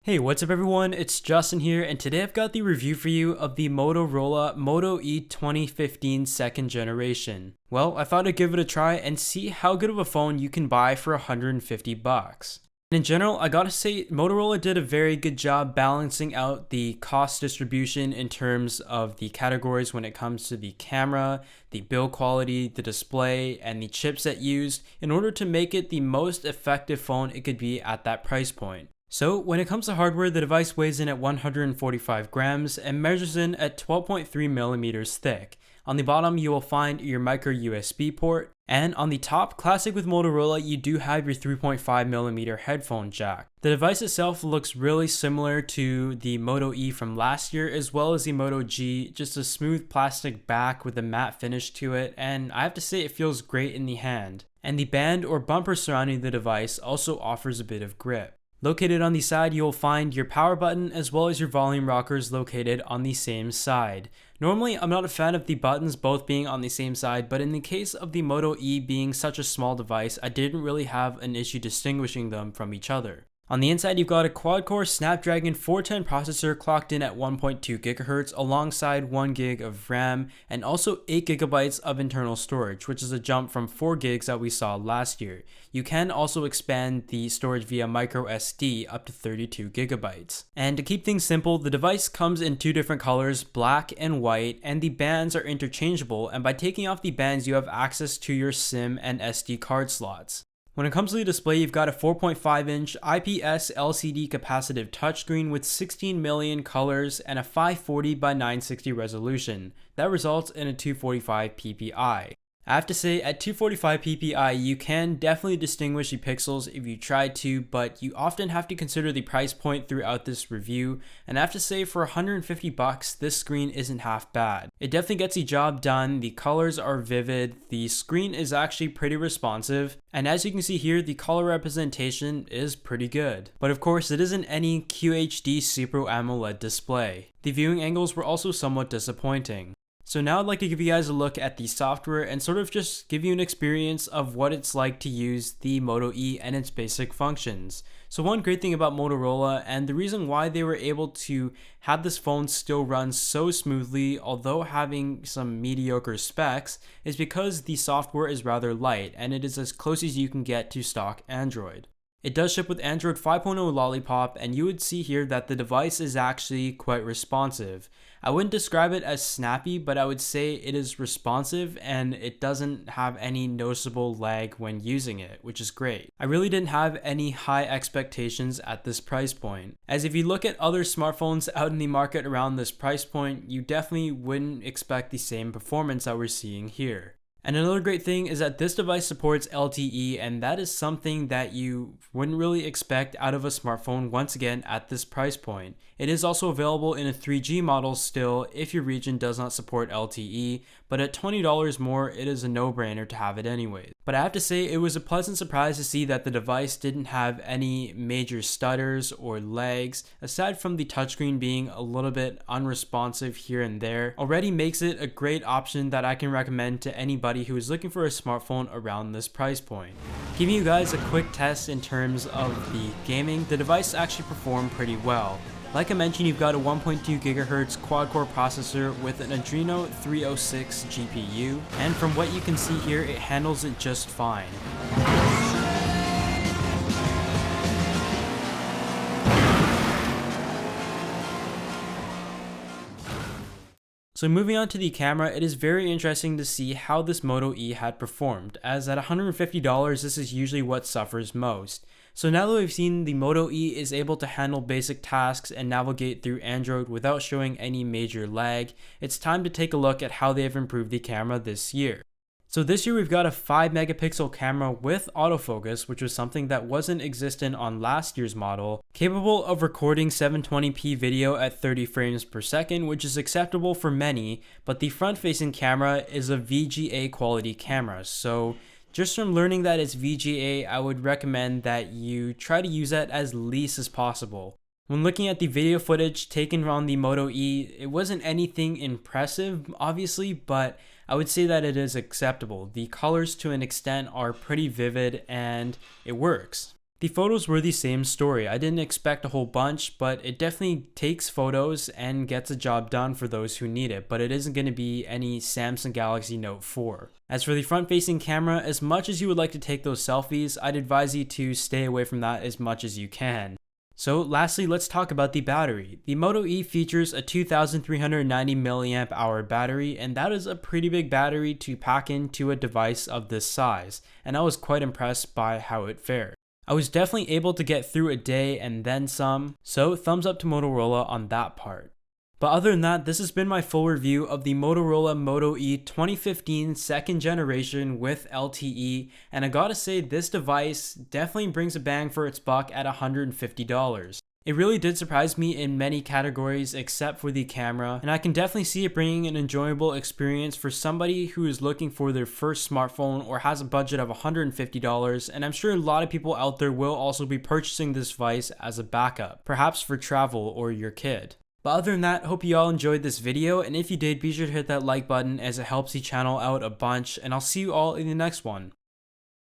Hey, what's up everyone? It's Justin here, and today I've got the review for you of the Motorola Moto E 2015 second generation. Well, I thought I'd give it a try and see how good of a phone you can buy for 150 bucks. In general, I gotta say, Motorola did a very good job balancing out the cost distribution in terms of the categories when it comes to the camera, the build quality, the display, and the chipset used in order to make it the most effective phone it could be at that price point. So when it comes to hardware, the device weighs in at 145 grams and measures in at 12.3 millimeters thick. On the bottom, you will find your micro USB port, and on the top, classic with Motorola, you do have your 3.5 millimeter headphone jack. The device itself looks really similar to the Moto E from last year, as well as the Moto G, just a smooth plastic back with a matte finish to it, and I have to say it feels great in the hand. And the band or bumper surrounding the device also offers a bit of grip. Located on the side, you'll find your power button as well as your volume rockers located on the same side. Normally, I'm not a fan of the buttons both being on the same side, but in the case of the Moto E being such a small device, I didn't really have an issue distinguishing them from each other. On the inside, you've got a quad-core Snapdragon 410 processor clocked in at 1.2 GHz alongside 1 gig of RAM and also 8 GB of internal storage, which is a jump from 4 gigs that we saw last year. You can also expand the storage via micro SD up to 32 GB. And to keep things simple, the device comes in two different colors, black and white, and the bands are interchangeable, and by taking off the bands, you have access to your SIM and SD card slots. When it comes to the display, you've got a 4.5-inch IPS LCD capacitive touchscreen with 16 million colors and a 540 by 960 resolution. That results in a 245 ppi. I have to say, at 245 ppi, you can definitely distinguish the pixels if you try to, but you often have to consider the price point throughout this review, and I have to say for 150 bucks, this screen isn't half bad. It definitely gets the job done, the colors are vivid, the screen is actually pretty responsive, and as you can see here, the color representation is pretty good. But of course, it isn't any QHD Super AMOLED display. The viewing angles were also somewhat disappointing. So now I'd like to give you guys a look at the software and sort of just give you an experience of what it's like to use the Moto E and its basic functions. So one great thing about Motorola, and the reason why they were able to have this phone still run so smoothly although having some mediocre specs, is because the software is rather light and it is as close as you can get to stock Android. It does ship with Android 5.0 Lollipop, and you would see here that the device is actually quite responsive. I wouldn't describe it as snappy, but I would say it is responsive and it doesn't have any noticeable lag when using it, which is great. I really didn't have any high expectations at this price point, as if you look at other smartphones out in the market around this price point, you definitely wouldn't expect the same performance that we're seeing here. And another great thing is that this device supports LTE, and that is something that you wouldn't really expect out of a smartphone once again at this price point. It is also available in a 3G model still if your region does not support LTE, but at $20 more, it is a no-brainer to have it anyways. But I have to say, it was a pleasant surprise to see that the device didn't have any major stutters or lags, aside from the touchscreen being a little bit unresponsive here and there. Already makes it a great option that I can recommend to anybody who is looking for a smartphone around this price point. Giving you guys a quick test in terms of the gaming, the device actually performed pretty well. Like I mentioned, you've got a 1.2 GHz quad-core processor with an Adreno 306 GPU, and from what you can see here, it handles it just fine. So moving on to the camera, it is very interesting to see how this Moto E had performed, as at $150 this is usually what suffers most. So now that we've seen the Moto E is able to handle basic tasks and navigate through Android without showing any major lag, it's time to take a look at how they have improved the camera this year. So this year we've got a 5 megapixel camera with autofocus, which was something that wasn't existent on last year's model, capable of recording 720p video at 30 frames per second, which is acceptable for many, but the front-facing camera is a VGA quality camera, so just from learning that it's VGA, I would recommend that you try to use that as least as possible. When looking at the video footage taken on the Moto E, it wasn't anything impressive, obviously, but I would say that it is acceptable. The colors to an extent are pretty vivid and it works. The photos were the same story. I didn't expect a whole bunch, but it definitely takes photos and gets a job done for those who need it, but it isn't going to be any Samsung Galaxy Note 4. As for the front-facing camera, as much as you would like to take those selfies, I'd advise you to stay away from that as much as you can. So lastly, let's talk about the battery. The Moto E features a 2390 mAh battery, and that is a pretty big battery to pack into a device of this size, and I was quite impressed by how it fared. I was definitely able to get through a day and then some, so thumbs up to Motorola on that part. But other than that, this has been my full review of the Motorola Moto E 2015 second generation with LTE, and I gotta say this device definitely brings a bang for its buck at $150. It really did surprise me in many categories except for the camera, and I can definitely see it bringing an enjoyable experience for somebody who is looking for their first smartphone or has a budget of $150, and I'm sure a lot of people out there will also be purchasing this device as a backup, perhaps for travel or your kid. But other than that, hope you all enjoyed this video, and if you did, be sure to hit that like button as it helps the channel out a bunch, and I'll see you all in the next one.